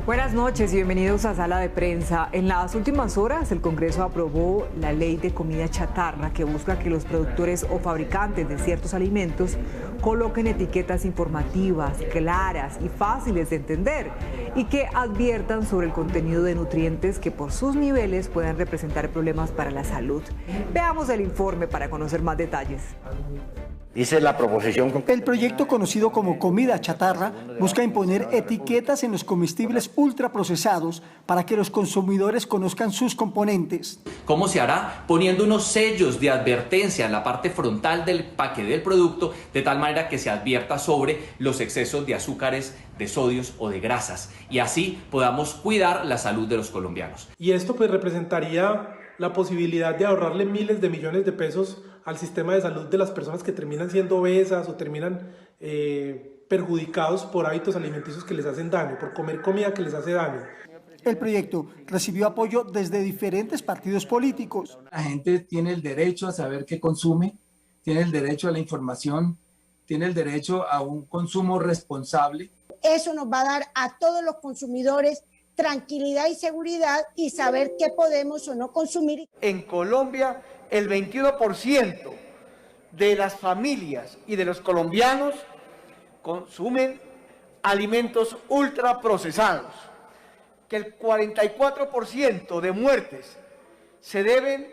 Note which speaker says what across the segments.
Speaker 1: Buenas noches y bienvenidos a Sala de Prensa. En las últimas horas, el Congreso aprobó la ley de comida chatarra que busca que los productores o fabricantes de ciertos alimentos coloquen etiquetas informativas, claras y fáciles de entender y que adviertan sobre el contenido de nutrientes que por sus niveles puedan representar problemas para la salud. Veamos el informe para conocer más detalles.
Speaker 2: Dice la proposición.
Speaker 3: El proyecto, conocido como comida chatarra, busca imponer etiquetas en los comestibles ultraprocesados para que los consumidores conozcan sus componentes.
Speaker 4: ¿Cómo se hará? Poniendo unos sellos de advertencia en la parte frontal del empaque del producto, de tal manera que se advierta sobre los excesos de azúcares, de sodios o de grasas, y así podamos cuidar la salud de los colombianos.
Speaker 5: Y esto pues representaría la posibilidad de ahorrarle miles de millones de pesos al sistema de salud de las personas que terminan siendo obesas o terminan perjudicados por hábitos alimenticios que les hacen daño, por comer comida que les hace daño.
Speaker 3: El proyecto recibió apoyo desde diferentes partidos políticos.
Speaker 6: La gente tiene el derecho a saber qué consume, tiene el derecho a la información, tiene el derecho a un consumo responsable.
Speaker 7: Eso nos va a dar a todos los consumidores tranquilidad y seguridad y saber qué podemos o no consumir.
Speaker 2: En Colombia, el 21% de las familias y de los colombianos consumen alimentos ultraprocesados, que el 44% de muertes se deben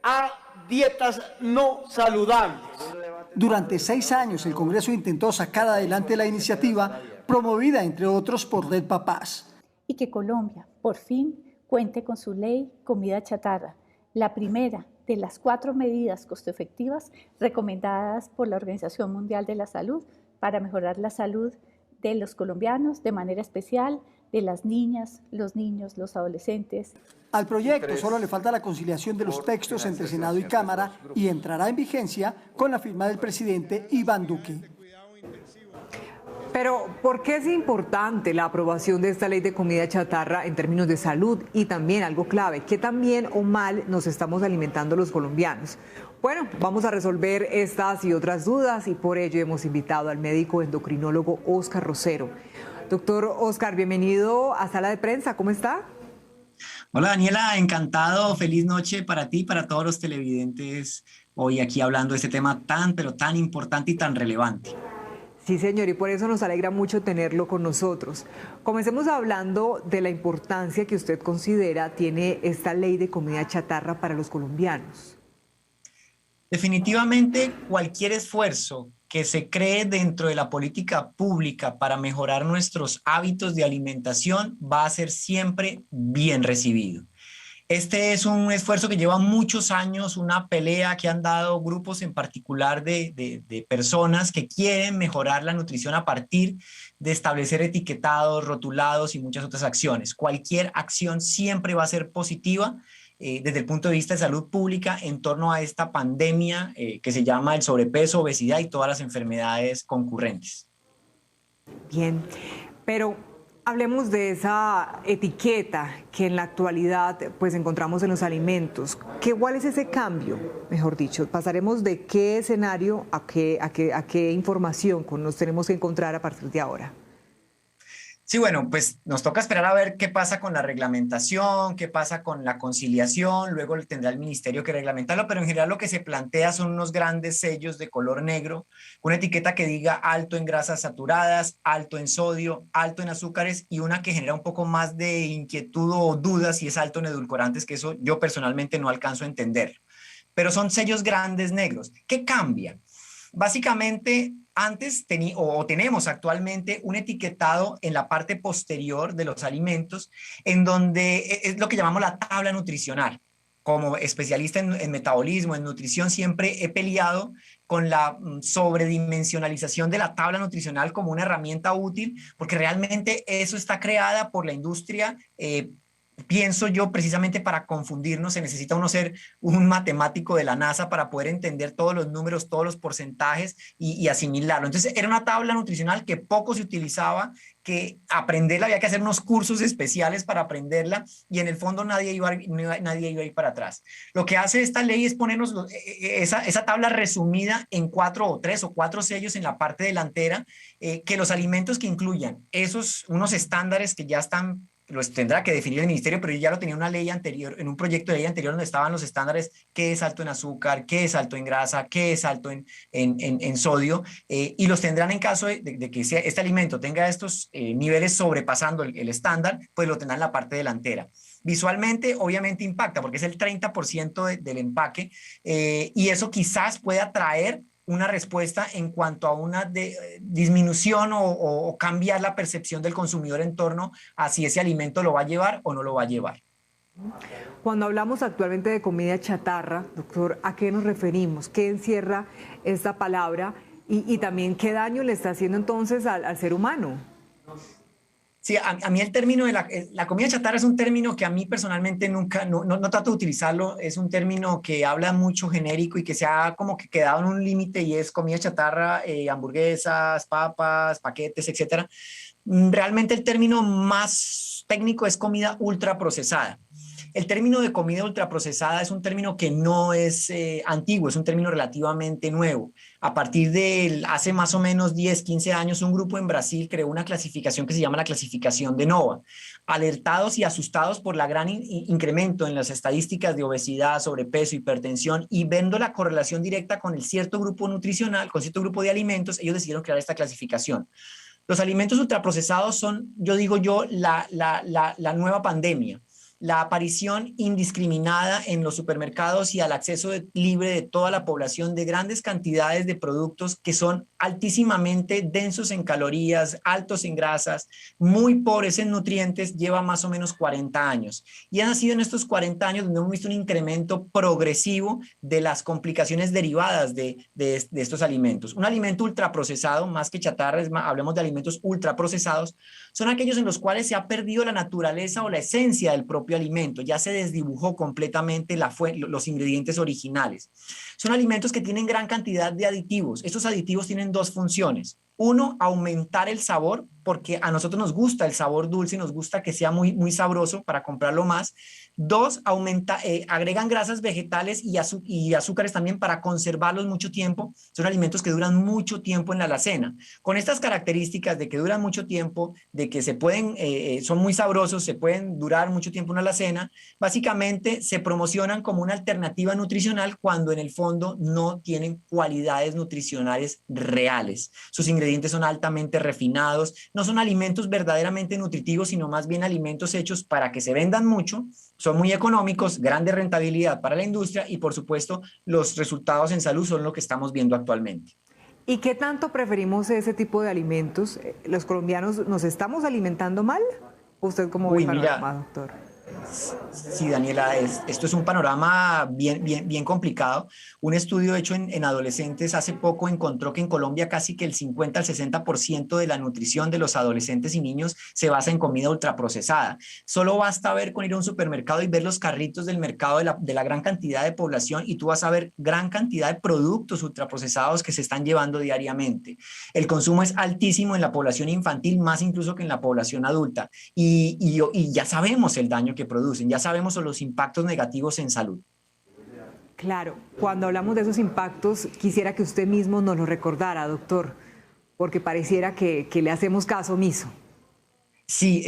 Speaker 2: a dietas no saludables.
Speaker 3: Durante 6 años, el Congreso intentó sacar adelante la iniciativa, promovida, entre otros, por Red Papás.
Speaker 8: Y que Colombia, por fin, cuente con su ley comida chatarra, la primera de las 4 medidas costoefectivas recomendadas por la Organización Mundial de la Salud para mejorar la salud de los colombianos, de manera especial de las niñas, los niños, los adolescentes.
Speaker 3: Al proyecto solo le falta la conciliación de los textos entre Senado y Cámara y entrará en vigencia con la firma del presidente Iván Duque.
Speaker 1: Pero, ¿por qué es importante la aprobación de esta ley de comida chatarra en términos de salud? Y también algo clave, ¿qué tan bien o mal nos estamos alimentando los colombianos? Bueno, vamos a resolver estas y otras dudas y por ello hemos invitado al médico endocrinólogo Óscar Rosero. Doctor Óscar, bienvenido a Sala de Prensa, ¿cómo está?
Speaker 9: Hola Daniela, encantado, feliz noche para ti y para todos los televidentes hoy aquí hablando de este tema tan, pero tan importante y tan relevante.
Speaker 1: Sí, señor, y por eso nos alegra mucho tenerlo con nosotros. Comencemos hablando de la importancia que usted considera tiene esta ley de comida chatarra para los colombianos.
Speaker 9: Definitivamente, cualquier esfuerzo que se cree dentro de la política pública para mejorar nuestros hábitos de alimentación va a ser siempre bien recibido. Este es un esfuerzo que lleva muchos años, una pelea que han dado grupos en particular de personas que quieren mejorar la nutrición a partir de establecer etiquetados, rotulados y muchas otras acciones. Cualquier acción siempre va a ser positiva desde el punto de vista de salud pública en torno a esta pandemia que se llama el sobrepeso, obesidad y todas las enfermedades concurrentes.
Speaker 1: Bien, pero hablemos de esa etiqueta que en la actualidad pues encontramos en los alimentos. ¿Cuál es ese cambio? Mejor dicho, pasaremos de qué escenario a qué información nos tenemos que encontrar a partir de ahora.
Speaker 9: Sí, bueno, pues nos toca esperar a ver qué pasa con la reglamentación, qué pasa con la conciliación, luego tendrá el ministerio que reglamentarlo, pero en general lo que se plantea son unos grandes sellos de color negro, una etiqueta que diga alto en grasas saturadas, alto en sodio, alto en azúcares y una que genera un poco más de inquietud o dudas si es alto en edulcorantes, que eso yo personalmente no alcanzo a entender. Pero son sellos grandes negros. ¿Qué cambia? Básicamente, antes tenemos actualmente un etiquetado en la parte posterior de los alimentos, en donde es lo que llamamos la tabla nutricional. Como especialista en metabolismo, en nutrición, siempre he peleado con la sobredimensionalización de la tabla nutricional como una herramienta útil, porque realmente eso está creada por la industria. Pienso yo, precisamente para confundirnos, se necesita uno ser un matemático de la NASA para poder entender todos los números, todos los porcentajes y asimilarlo. Entonces era una tabla nutricional que poco se utilizaba, que aprenderla había que hacer unos cursos especiales para aprenderla y en el fondo nadie iba a ir para atrás. Lo que hace esta ley es ponernos esa tabla resumida en 3 o 4 sellos en la parte delantera, que los alimentos que incluyan unos estándares que ya están los tendrá que definir el ministerio, pero yo ya lo tenía en una ley anterior, en un proyecto de ley anterior donde estaban los estándares, qué es alto en azúcar, qué es alto en grasa, qué es alto en sodio, y los tendrán en caso de que este alimento tenga estos niveles sobrepasando el estándar, pues lo tendrán en la parte delantera. Visualmente, obviamente impacta, porque es el 30% del empaque, y eso quizás pueda traer una respuesta en cuanto a una disminución o cambiar la percepción del consumidor en torno a si ese alimento lo va a llevar o no lo va a llevar.
Speaker 1: Cuando hablamos actualmente de comida chatarra, doctor, ¿a qué nos referimos? ¿Qué encierra esta palabra? Y también, ¿qué daño le está haciendo entonces al ser humano?
Speaker 9: Sí, a mí el término de la comida chatarra es un término que a mí personalmente nunca, no trato de utilizarlo. Es un término que habla mucho genérico y que se ha como que quedado en un límite, y es comida chatarra, hamburguesas, papas, paquetes, etcétera. Realmente el término más técnico es comida ultraprocesada. El término de comida ultraprocesada es un término que no es antiguo, es un término relativamente nuevo. A partir de hace más o menos 10, 15 años, un grupo en Brasil creó una clasificación que se llama la clasificación de NOVA. Alertados y asustados por la gran incremento en las estadísticas de obesidad, sobrepeso, hipertensión, y viendo la correlación directa con el cierto grupo nutricional, con cierto grupo de alimentos, ellos decidieron crear esta clasificación. Los alimentos ultraprocesados son, yo digo la nueva pandemia. La aparición indiscriminada en los supermercados y al acceso libre de toda la población de grandes cantidades de productos que son altísimamente densos en calorías, altos en grasas, muy pobres en nutrientes, lleva más o menos 40 años. Y han sido en estos 40 años donde hemos visto un incremento progresivo de las complicaciones derivadas de estos alimentos. Un alimento ultraprocesado, más que chatarra, hablemos de alimentos ultraprocesados, son aquellos en los cuales se ha perdido la naturaleza o la esencia del propio alimento, ya se desdibujó completamente los ingredientes originales. Son alimentos que tienen gran cantidad de aditivos. Estos aditivos tienen dos funciones. Uno, aumentar el sabor, porque a nosotros nos gusta el sabor dulce, nos gusta que sea muy, muy sabroso para comprarlo más. Dos, agregan grasas vegetales y azúcares también para conservarlos mucho tiempo. Son alimentos que duran mucho tiempo en la alacena. Con estas características de que duran mucho tiempo, de que son muy sabrosos, se pueden durar mucho tiempo en la alacena, básicamente se promocionan como una alternativa nutricional cuando en el fondo no tienen cualidades nutricionales reales. Sus ingredientes son altamente refinados, no son alimentos verdaderamente nutritivos, sino más bien alimentos hechos para que se vendan mucho, son muy económicos, grande rentabilidad para la industria y por supuesto los resultados en salud son lo que estamos viendo actualmente.
Speaker 1: ¿Y qué tanto preferimos ese tipo de alimentos? ¿Los colombianos nos estamos alimentando mal? ¿Usted cómo ve el panorama, doctor?
Speaker 9: Sí, Daniela, esto es un panorama bien complicado. Un estudio hecho en adolescentes hace poco encontró que en Colombia casi que el 50 al 60% de la nutrición de los adolescentes y niños se basa en comida ultraprocesada. Solo basta ver con ir a un supermercado y ver los carritos del mercado de la gran cantidad de población y tú vas a ver gran cantidad de productos ultraprocesados que se están llevando diariamente. El consumo es altísimo en la población infantil, más incluso que en la población adulta. Y ya sabemos el daño que producen, ya sabemos los impactos negativos en salud.
Speaker 1: Claro, cuando hablamos de esos impactos, quisiera que usted mismo nos lo recordara, doctor, porque pareciera que le hacemos caso omiso.
Speaker 9: Sí,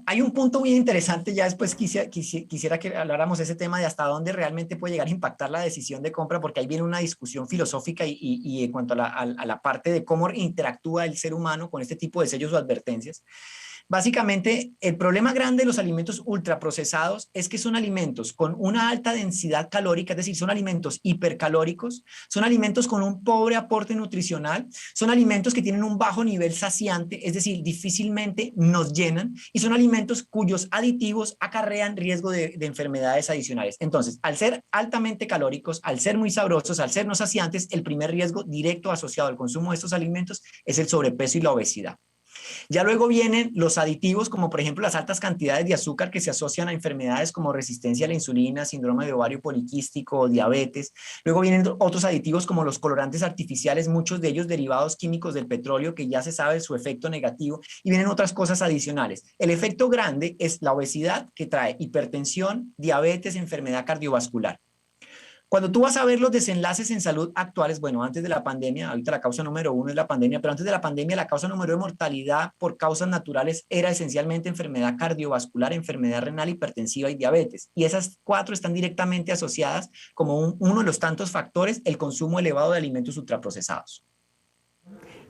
Speaker 9: hay un punto muy interesante, ya después quisiera que habláramos de ese tema de hasta dónde realmente puede llegar a impactar la decisión de compra, porque ahí viene una discusión filosófica y en cuanto a la parte de cómo interactúa el ser humano con este tipo de sellos o advertencias. Básicamente, el problema grande de los alimentos ultraprocesados es que son alimentos con una alta densidad calórica, es decir, son alimentos hipercalóricos, son alimentos con un pobre aporte nutricional, son alimentos que tienen un bajo nivel saciante, es decir, difícilmente nos llenan, y son alimentos cuyos aditivos acarrean riesgo de enfermedades adicionales. Entonces, al ser altamente calóricos, al ser muy sabrosos, al ser no saciantes, el primer riesgo directo asociado al consumo de estos alimentos es el sobrepeso y la obesidad. Ya luego vienen los aditivos, como por ejemplo las altas cantidades de azúcar que se asocian a enfermedades como resistencia a la insulina, síndrome de ovario poliquístico o diabetes. Luego vienen otros aditivos como los colorantes artificiales, muchos de ellos derivados químicos del petróleo, que ya se sabe su efecto negativo, y vienen otras cosas adicionales. El efecto grande es la obesidad, que trae hipertensión, diabetes, enfermedad cardiovascular. Cuando tú vas a ver los desenlaces en salud actuales, bueno, antes de la pandemia, ahorita la causa número 1 es la pandemia, pero antes de la pandemia la causa número 1 de mortalidad por causas naturales era esencialmente enfermedad cardiovascular, enfermedad renal, hipertensiva y diabetes. Y esas 4 están directamente asociadas como uno de los tantos factores, el consumo elevado de alimentos ultraprocesados.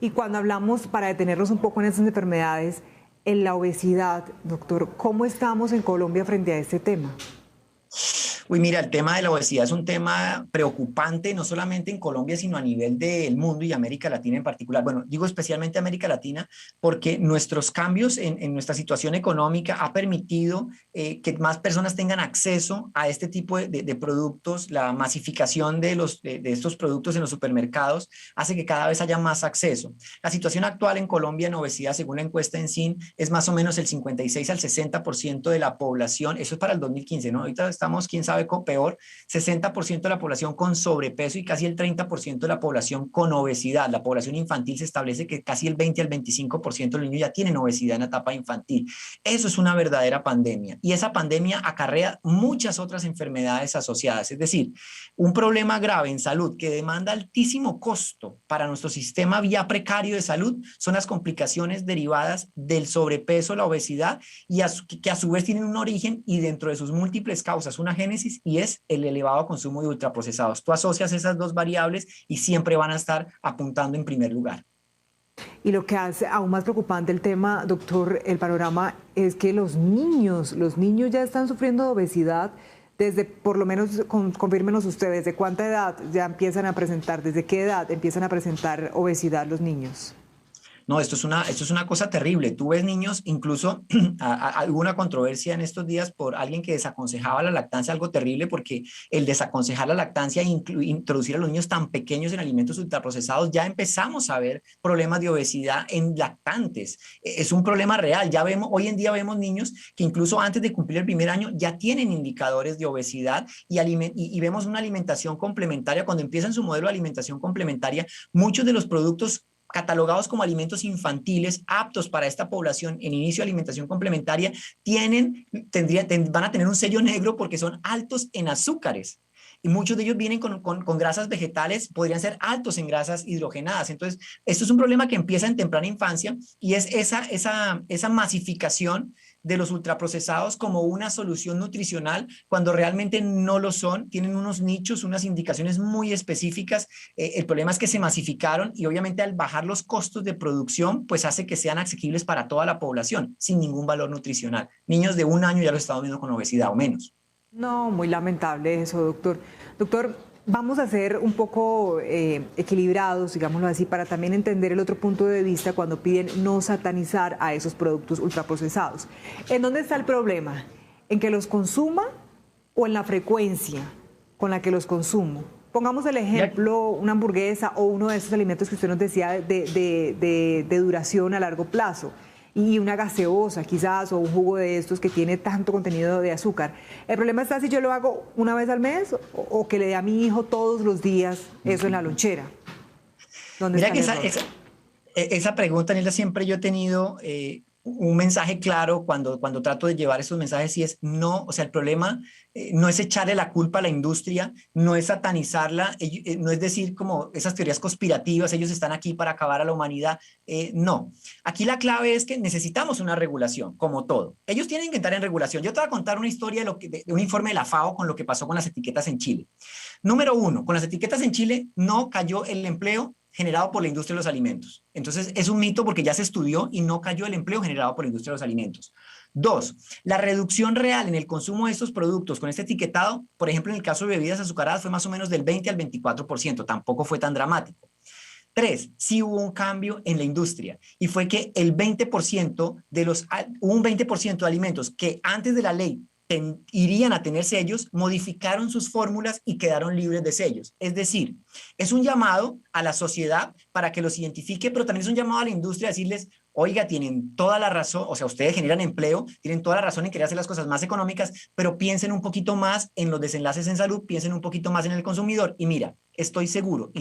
Speaker 1: Y cuando hablamos, para detenernos un poco en estas enfermedades, en la obesidad, doctor, ¿cómo estamos en Colombia frente a este tema?
Speaker 9: Uy, mira, el tema de la obesidad es un tema preocupante, no solamente en Colombia, sino a nivel del mundo y América Latina en particular. Bueno, digo especialmente América Latina porque nuestros cambios en nuestra situación económica ha permitido que más personas tengan acceso a este tipo de productos. La masificación de estos productos en los supermercados hace que cada vez haya más acceso. La situación actual en Colombia en obesidad, según la encuesta en SIN, es más o menos el 56 al 60% de la población. Eso es para el 2015, ¿no? Ahorita estamos, quién sabe, peor, 60% de la población con sobrepeso y casi el 30% de la población con obesidad. La población infantil se establece que casi el 20 al 25% de los niños ya tienen obesidad en la etapa infantil. Eso es una verdadera pandemia y esa pandemia acarrea muchas otras enfermedades asociadas. Es decir, un problema grave en salud que demanda altísimo costo para nuestro sistema ya precario de salud son las complicaciones derivadas del sobrepeso, la obesidad y que a su vez tienen un origen y dentro de sus múltiples causas una génesis y es el elevado consumo de ultraprocesados. Tú asocias esas dos variables y siempre van a estar apuntando en primer lugar.
Speaker 1: Y lo que hace aún más preocupante el tema, doctor, el panorama es que los niños ya están sufriendo de obesidad desde, por lo menos, confírmenos ustedes, ¿de cuánta edad ya empiezan a presentar, desde qué edad empiezan a presentar obesidad los niños?
Speaker 9: No, esto es una cosa terrible. Tú ves niños, incluso alguna controversia en estos días por alguien que desaconsejaba la lactancia, algo terrible porque el desaconsejar la lactancia e introducir a los niños tan pequeños en alimentos ultraprocesados, ya empezamos a ver problemas de obesidad en lactantes. Es un problema real. Hoy en día vemos niños que incluso antes de cumplir el primer año ya tienen indicadores de obesidad y vemos una alimentación complementaria. Cuando empiezan su modelo de alimentación complementaria, muchos de los productos catalogados como alimentos infantiles aptos para esta población en inicio de alimentación complementaria van a tener un sello negro porque son altos en azúcares. Y muchos de ellos vienen con grasas vegetales, podrían ser altos en grasas hidrogenadas. Entonces, esto es un problema que empieza en temprana infancia y es esa masificación de los ultraprocesados como una solución nutricional cuando realmente no lo son, tienen unos nichos, unas indicaciones muy específicas. El problema es que se masificaron y obviamente al bajar los costos de producción, pues hace que sean asequibles para toda la población sin ningún valor nutricional. Niños de 1 año ya lo estamos viendo con obesidad o menos.
Speaker 1: No, muy lamentable eso, doctor. Doctor, vamos a ser un poco equilibrados, digámoslo así, para también entender el otro punto de vista cuando piden no satanizar a esos productos ultraprocesados. ¿En dónde está el problema? ¿En que los consuma o en la frecuencia con la que los consumo? Pongamos el ejemplo, una hamburguesa o uno de esos alimentos que usted nos decía de duración a largo plazo. Y una gaseosa quizás o un jugo de estos que tiene tanto contenido de azúcar. El problema está si yo lo hago una vez al mes o que le dé a mi hijo todos los días eso en la lonchera.
Speaker 9: Mira que esa pregunta, Nilda, siempre yo he tenido un mensaje claro cuando trato de llevar esos mensajes y es no, o sea, el problema no es echarle la culpa a la industria, no es satanizarla, no es decir como esas teorías conspirativas, ellos están aquí para acabar a la humanidad, no. Aquí la clave es que necesitamos una regulación, como todo. Ellos tienen que entrar en regulación. Yo te voy a contar una historia de un informe de la FAO con lo que pasó con las etiquetas en Chile. Número 1, con las etiquetas en Chile no cayó el empleo generado por la industria de los alimentos. Entonces, es un mito porque ya se estudió y no cayó el empleo generado por la industria de los alimentos. 2, la reducción real en el consumo de estos productos con este etiquetado, por ejemplo, en el caso de bebidas azucaradas, fue más o menos del 20 al 24%, tampoco fue tan dramático. 3, sí hubo un cambio en la industria y fue que el 20% hubo un 20% de alimentos que antes de la ley irían a tener sellos, modificaron sus fórmulas y quedaron libres de sellos. Es decir, es un llamado a la sociedad para que los identifique, pero también es un llamado a la industria a decirles, oiga, tienen toda la razón, o sea, ustedes generan empleo, tienen toda la razón en querer hacer las cosas más económicas, pero piensen un poquito más en los desenlaces en salud, piensen un poquito más en el consumidor. Y mira, estoy seguro,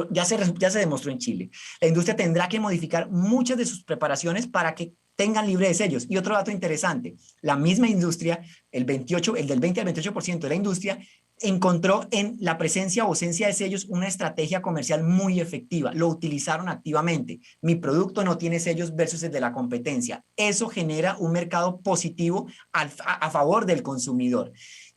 Speaker 9: ya se demostró en Chile, la industria tendrá que modificar muchas de sus preparaciones para que tengan libre de sellos. Y otro dato interesante, la misma industria, el del 20 al 28% de la industria, encontró en la presencia o ausencia de sellos una estrategia comercial muy efectiva. Lo utilizaron activamente. Mi producto no tiene sellos versus el de la competencia. Eso genera un mercado positivo a favor del consumidor.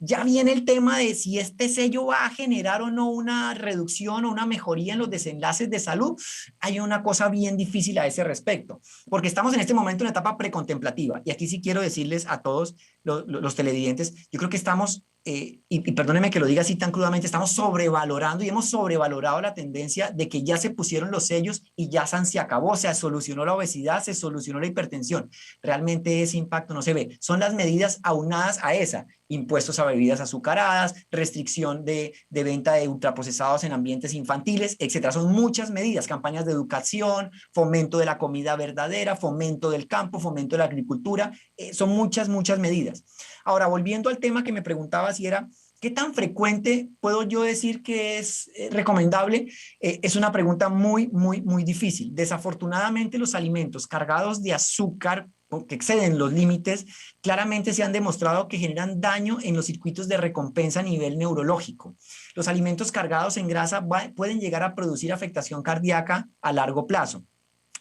Speaker 9: Ya viene el tema de si este sello va a generar o no una reducción o una mejoría en los desenlaces de salud. Hay una cosa bien difícil a ese respecto, porque estamos en este momento en una etapa precontemplativa. Y aquí sí quiero decirles a todos los televidentes, yo creo que estamos, y perdónenme que lo diga así tan crudamente, estamos sobrevalorando y hemos sobrevalorado la tendencia de que ya se pusieron los sellos y ya se acabó, se solucionó la obesidad, se solucionó la hipertensión. Realmente ese impacto no se ve. Son las medidas aunadas a esa. Impuestos a bebidas azucaradas, restricción de venta de ultraprocesados en ambientes infantiles, etcétera. Son muchas medidas, campañas de educación, fomento de la comida verdadera, fomento del campo, fomento de la agricultura, son muchas medidas. Ahora, volviendo al tema que me preguntaba si era, ¿qué tan frecuente puedo yo decir que es recomendable? Es una pregunta muy difícil. Desafortunadamente, los alimentos cargados de azúcar que exceden los límites, claramente se han demostrado que generan daño en los circuitos de recompensa a nivel neurológico. Los alimentos cargados en grasa pueden llegar a producir afectación cardíaca a largo plazo.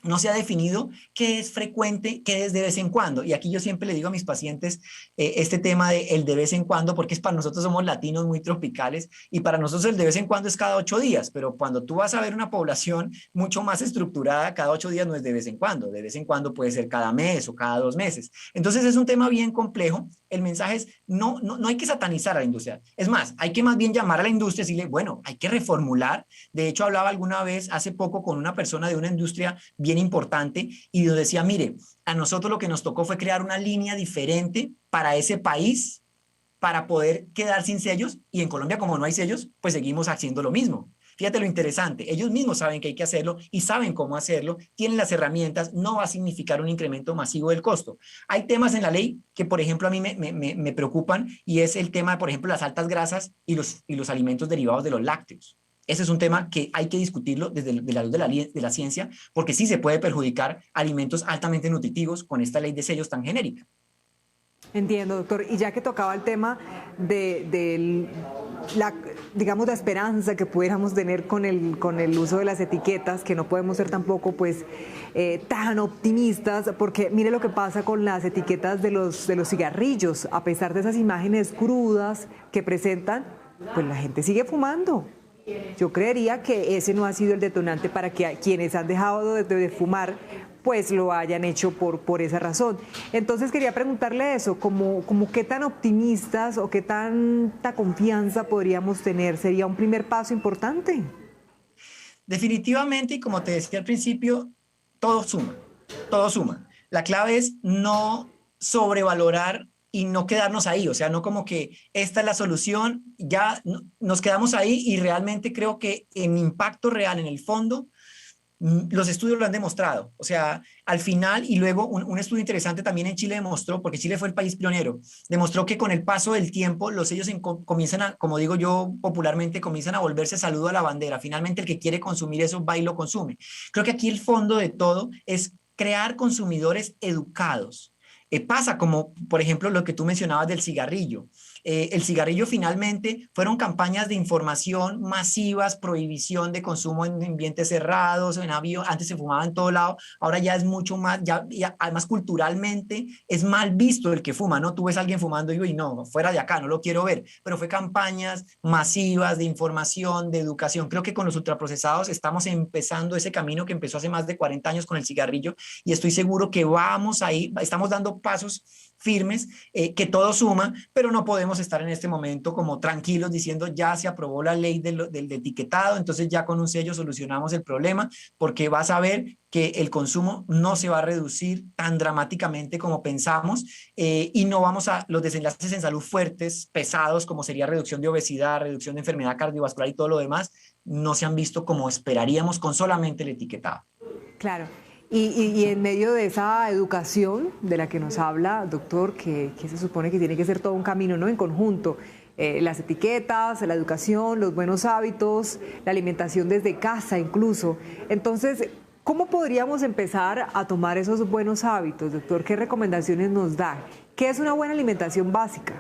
Speaker 9: No se ha definido qué es frecuente, qué es de vez en cuando. Y aquí yo siempre le digo a mis pacientes este tema de el de vez en cuando, porque es para nosotros somos latinos muy tropicales y para nosotros el de vez en cuando es cada 8 días. Pero cuando tú vas a ver una población mucho más estructurada, cada 8 días no es de vez en cuando. De vez en cuando puede ser cada mes o cada 2 meses. Entonces es un tema bien complejo. El mensaje es no hay que satanizar a la industria. Es más, hay que más bien llamar a la industria y decirle, bueno, hay que reformular. De hecho, hablaba alguna vez hace poco con una persona de una industria bien importante y nos decía, mire, a nosotros lo que nos tocó fue crear una línea diferente para ese país para poder quedar sin sellos y en Colombia como no hay sellos, pues seguimos haciendo lo mismo. Fíjate lo interesante, ellos mismos saben que hay que hacerlo y saben cómo hacerlo, tienen las herramientas, no va a significar un incremento masivo del costo. Hay temas en la ley que, por ejemplo, a mí me preocupan y es el tema, por ejemplo, las altas grasas y los alimentos derivados de los lácteos. Ese es un tema que hay que discutirlo desde la luz de la ciencia, porque sí se puede perjudicar alimentos altamente nutritivos con esta ley de sellos tan genérica.
Speaker 1: Entiendo, doctor. Y ya que tocaba el tema de la esperanza que pudiéramos tener con el uso de las etiquetas, que no podemos ser tampoco pues tan optimistas, porque mire lo que pasa con las etiquetas de los cigarrillos. A pesar de esas imágenes crudas que presentan, pues la gente sigue fumando. Yo creería que ese no ha sido el detonante para que quienes han dejado de fumar pues lo hayan hecho por esa razón. Entonces quería preguntarle eso, como qué tan optimistas o qué tanta confianza podríamos tener. ¿Sería un primer paso importante?
Speaker 9: Definitivamente, y como te decía al principio, todo suma. La clave es no sobrevalorar y no quedarnos ahí, o sea, no como que esta es la solución, ya nos quedamos ahí y realmente creo que en impacto real, en el fondo, los estudios lo han demostrado, o sea, al final, y luego un estudio interesante también en Chile demostró, porque Chile fue el país pionero, demostró que con el paso del tiempo los sellos comienzan a, como digo yo popularmente, comienzan a volverse saludo a la bandera, finalmente el que quiere consumir eso va y lo consume. Creo que aquí el fondo de todo es crear consumidores educados. Pasa como, por ejemplo, lo que tú mencionabas del cigarrillo. El cigarrillo finalmente fueron campañas de información masivas, prohibición de consumo en ambientes cerrados, en avión, antes se fumaba en todo lado, ahora ya es mucho más, ya además culturalmente es mal visto el que fuma, ¿no? Tú ves a alguien fumando y digo, y no, fuera de acá, no lo quiero ver, pero fue campañas masivas de información, de educación. Creo que con los ultraprocesados estamos empezando ese camino que empezó hace más de 40 años con el cigarrillo y estoy seguro que vamos ahí, estamos dando pasos firmes, que todo suma, pero no podemos estar en este momento como tranquilos diciendo ya se aprobó la ley del etiquetado, entonces ya con un sello solucionamos el problema, porque vas a ver que el consumo no se va a reducir tan dramáticamente como pensamos y no vamos a los desenlaces en salud fuertes, pesados, como sería reducción de obesidad, reducción de enfermedad cardiovascular y todo lo demás, no se han visto como esperaríamos con solamente el etiquetado.
Speaker 1: Claro. Y en medio de esa educación de la que nos habla, doctor, que se supone que tiene que ser todo un camino, ¿no? En conjunto, las etiquetas, la educación, los buenos hábitos, la alimentación desde casa incluso. Entonces, ¿cómo podríamos empezar a tomar esos buenos hábitos, doctor? ¿Qué recomendaciones nos da? ¿Qué es una buena alimentación básica?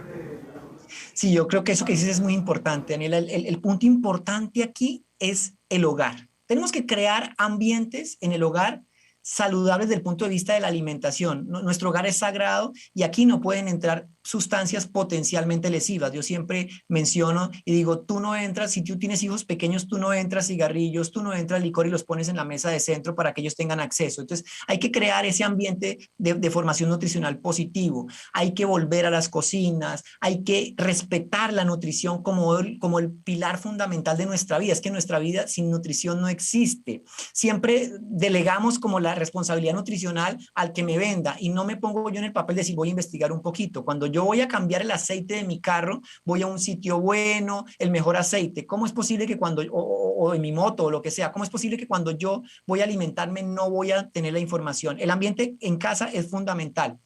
Speaker 9: Sí, yo creo que eso que dices es muy importante, Daniela. El punto importante aquí es el hogar. Tenemos que crear ambientes en el hogar saludables desde el punto de vista de la alimentación. Nuestro hogar es sagrado y aquí no pueden entrar sustancias potencialmente lesivas. Yo siempre menciono y digo, tú no entras, si tú tienes hijos pequeños, tú no entras cigarrillos, tú no entras licor y los pones en la mesa de centro para que ellos tengan acceso. Entonces hay que crear ese ambiente de formación nutricional positivo. Hay que volver a las cocinas, hay que respetar la nutrición como el pilar fundamental de nuestra vida. Es que nuestra vida sin nutrición no existe. Siempre delegamos como la responsabilidad nutricional al que me venda y no me pongo yo en el papel de decir voy a investigar un poquito. Cuando yo voy a cambiar el aceite de mi carro, voy a un sitio bueno, el mejor aceite. ¿Cómo es posible que cuando, o en mi moto o lo que sea, cómo es posible que cuando yo voy a alimentarme no voy a tener la información? El ambiente en casa es fundamental.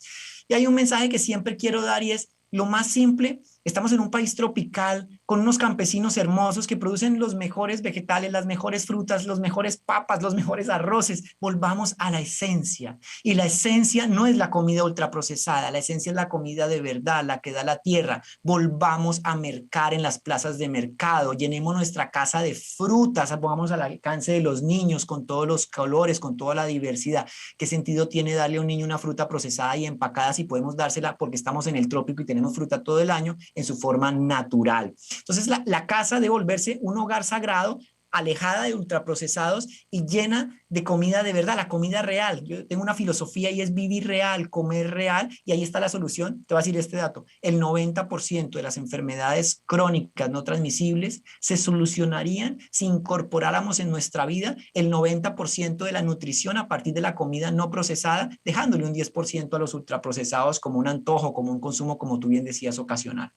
Speaker 9: Y hay un mensaje que siempre quiero dar y es lo más simple. Estamos en un país tropical con unos campesinos hermosos que producen los mejores vegetales, las mejores frutas, los mejores papas, los mejores arroces. Volvamos a la esencia. Y la esencia no es la comida ultraprocesada, la esencia es la comida de verdad, la que da la tierra. Volvamos a mercar en las plazas de mercado, llenemos nuestra casa de frutas, pongamos al alcance de los niños con todos los colores, con toda la diversidad. ¿Qué sentido tiene darle a un niño una fruta procesada y empacada si podemos dársela porque estamos en el trópico y tenemos fruta todo el año en su forma natural? Entonces la casa debe volverse un hogar sagrado, alejada de ultraprocesados y llena de comida de verdad, la comida real. Yo tengo una filosofía y es vivir real, comer real, y ahí está la solución. Te voy a decir este dato: el 90% de las enfermedades crónicas no transmisibles se solucionarían si incorporáramos en nuestra vida el 90% de la nutrición a partir de la comida no procesada, dejándole un 10% a los ultraprocesados como un antojo, como un consumo, como tú bien decías, ocasional.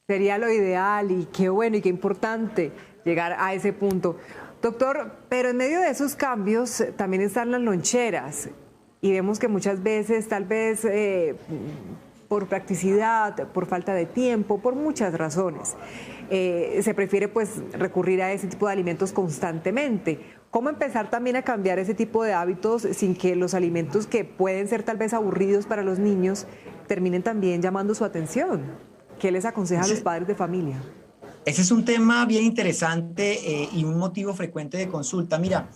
Speaker 1: Sería lo ideal y qué bueno y qué importante llegar a ese punto. Doctor, pero en medio de esos cambios también están las loncheras y vemos que muchas veces, tal vez por practicidad, por falta de tiempo, por muchas razones, se prefiere pues recurrir a ese tipo de alimentos constantemente. ¿Cómo empezar también a cambiar ese tipo de hábitos sin que los alimentos que pueden ser tal vez aburridos para los niños terminen también llamando su atención? ¿Qué les aconseja a los padres de familia?
Speaker 9: Ese es un tema bien interesante y un motivo frecuente de consulta. Mira,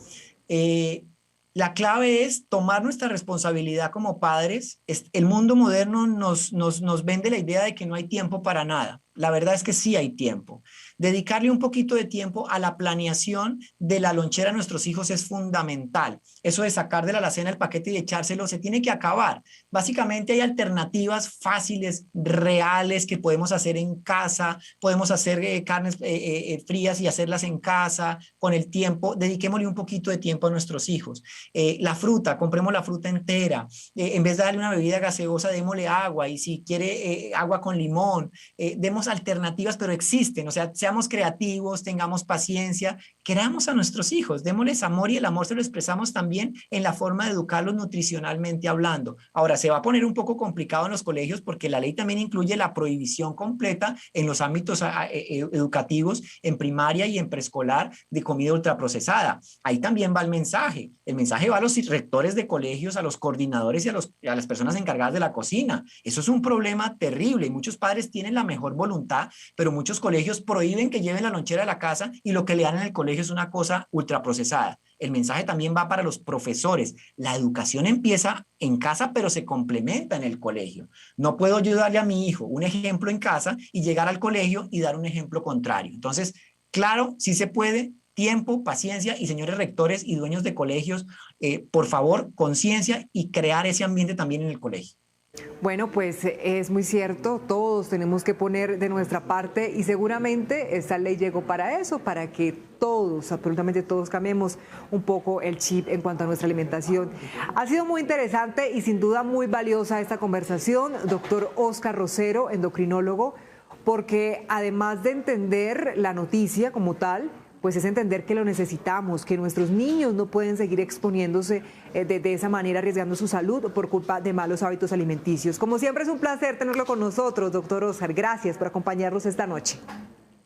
Speaker 9: la clave es tomar nuestra responsabilidad como padres. El mundo moderno nos vende la idea de que no hay tiempo para nada. La verdad es que sí hay tiempo. Dedicarle un poquito de tiempo a la planeación de la lonchera a nuestros hijos es fundamental. Eso de sacar de la alacena el paquete y echárselo se tiene que acabar. Básicamente hay alternativas fáciles, reales, que podemos hacer en casa. Podemos hacer carnes frías y hacerlas en casa con el tiempo. Dediquémosle un poquito de tiempo a nuestros hijos. La fruta, compremos la fruta entera. En vez de darle una bebida gaseosa, démosle agua. Y si quiere agua con limón, demos alternativas, pero existen. O sea, seamos creativos, tengamos paciencia, queramos a nuestros hijos, démosles amor, y el amor se lo expresamos también en la forma de educarlos nutricionalmente hablando. Ahora, se va a poner un poco complicado en los colegios porque la ley también incluye la prohibición completa en los ámbitos educativos, en primaria y en preescolar, de comida ultraprocesada. Ahí también va el mensaje. El mensaje va a los rectores de colegios, a los coordinadores y a las personas encargadas de la cocina. Eso es un problema terrible y muchos padres tienen la mejor voluntad, pero muchos colegios prohíben que lleven la lonchera a la casa y lo que le dan en el colegio es una cosa ultraprocesada. El mensaje también va para los profesores. La educación empieza en casa, pero se complementa en el colegio. No puedo ayudarle a mi hijo un ejemplo en casa y llegar al colegio y dar un ejemplo contrario. Entonces, claro, sí se puede. Tiempo, paciencia, y señores rectores y dueños de colegios, por favor, conciencia y crear ese ambiente también en el colegio.
Speaker 1: Bueno, pues es muy cierto, todos tenemos que poner de nuestra parte y seguramente esta ley llegó para eso, para que todos, absolutamente todos, cambiemos un poco el chip en cuanto a nuestra alimentación. Ha sido muy interesante y sin duda muy valiosa esta conversación, doctor Óscar Rosero, endocrinólogo, porque además de entender la noticia como tal, pues es entender que lo necesitamos, que nuestros niños no pueden seguir exponiéndose de esa manera, arriesgando su salud por culpa de malos hábitos alimenticios. Como siempre es un placer tenerlo con nosotros, doctor Óscar. Gracias por acompañarnos esta noche.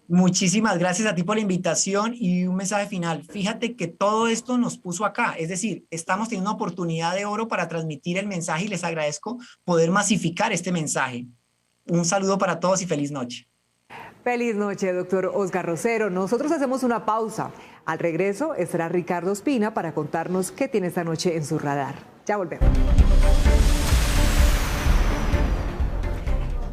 Speaker 9: Muchísimas gracias a ti por la invitación y un mensaje final. Fíjate que todo esto nos puso acá, es decir, estamos teniendo una oportunidad de oro para transmitir el mensaje y les agradezco poder masificar este mensaje. Un saludo para todos y feliz noche.
Speaker 1: Feliz noche, doctor Oscar Rosero. Nosotros hacemos una pausa. Al regreso estará Ricardo Ospina para contarnos qué tiene esta noche en su radar. Ya volvemos.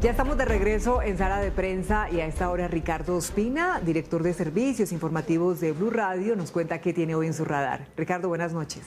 Speaker 1: Ya estamos de regreso en Sala de Prensa y a esta hora Ricardo Ospina, director de servicios informativos de Blue Radio, nos cuenta qué tiene hoy en su radar. Ricardo, buenas noches.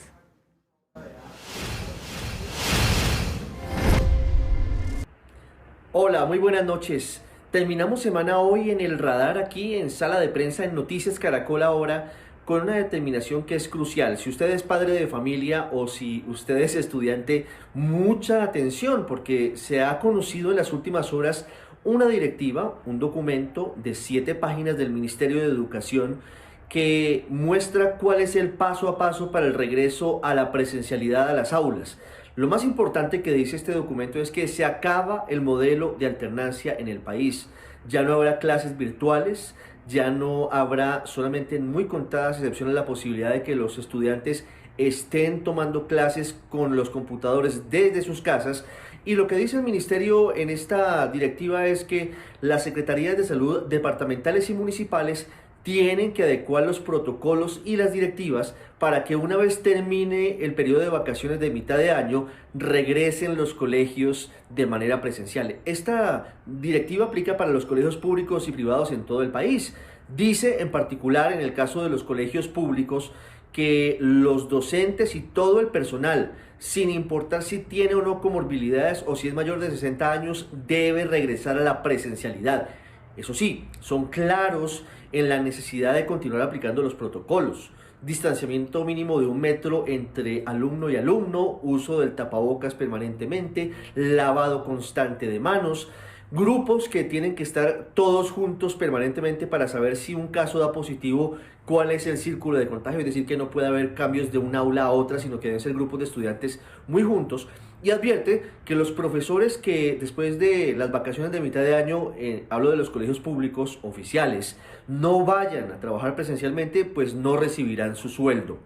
Speaker 10: Hola, muy buenas noches. Terminamos semana hoy en el radar aquí en Sala de Prensa en Noticias Caracol Ahora con una determinación que es crucial. Si usted es padre de familia o si usted es estudiante, mucha atención porque se ha conocido en las últimas horas una directiva, un documento de 7 páginas del Ministerio de Educación que muestra cuál es el paso a paso para el regreso a la presencialidad a las aulas. Lo más importante que dice este documento es que se acaba el modelo de alternancia en el país. Ya no habrá clases virtuales, ya no habrá, solamente en muy contadas excepciones, la posibilidad de que los estudiantes estén tomando clases con los computadores desde sus casas. Y lo que dice el ministerio en esta directiva es que las secretarías de salud departamentales y municipales tienen que adecuar los protocolos y las directivas para que una vez termine el periodo de vacaciones de mitad de año, regresen los colegios de manera presencial. Esta directiva aplica para los colegios públicos y privados en todo el país. Dice en particular en el caso de los colegios públicos que los docentes y todo el personal, sin importar si tiene o no comorbilidades o si es mayor de 60 años, debe regresar a la presencialidad. Eso sí, son claros en la necesidad de continuar aplicando los protocolos. Distanciamiento mínimo de 1 metro entre alumno y alumno, uso del tapabocas permanentemente, lavado constante de manos, grupos que tienen que estar todos juntos permanentemente para saber si un caso da positivo, cuál es el círculo de contagio, es decir, que no puede haber cambios de un aula a otra, sino que deben ser grupos de estudiantes muy juntos. Y advierte que los profesores que después de las vacaciones de mitad de año, hablo de los colegios públicos oficiales, no vayan a trabajar presencialmente, pues no recibirán su sueldo.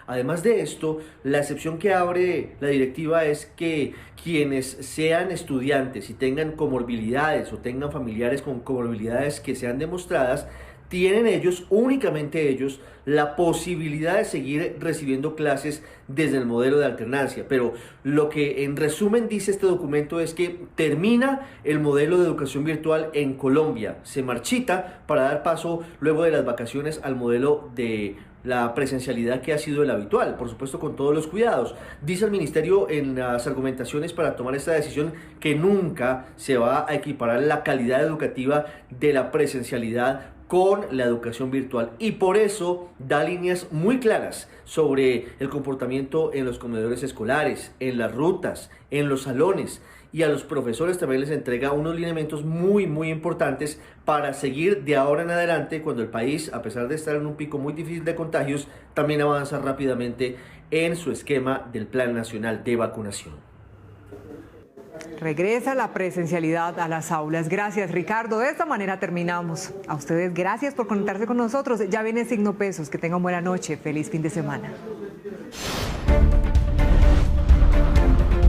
Speaker 10: Además de esto, la excepción que abre la directiva es que quienes sean estudiantes y tengan comorbilidades o tengan familiares con comorbilidades que sean demostradas, tienen ellos, únicamente ellos, la posibilidad de seguir recibiendo clases desde el modelo de alternancia. Pero lo que en resumen dice este documento es que termina el modelo de educación virtual en Colombia, se marchita para dar paso luego de las vacaciones al modelo de la presencialidad que ha sido el habitual, por supuesto con todos los cuidados. Dice el ministerio en las argumentaciones para tomar esta decisión que nunca se va a equiparar la calidad educativa de la presencialidad con la educación virtual y por eso da líneas muy claras sobre el comportamiento en los comedores escolares, en las rutas, en los salones, y a los profesores también les entrega unos lineamientos muy importantes para seguir de ahora en adelante cuando el país, a pesar de estar en un pico muy difícil de contagios, también avanza rápidamente en su esquema del Plan Nacional de Vacunación.
Speaker 1: Regresa la presencialidad a las aulas. Gracias, Ricardo. De esta manera terminamos. A ustedes, gracias por conectarse con nosotros. Ya viene Signo Pesos. Que tengan buena noche. Feliz fin de semana.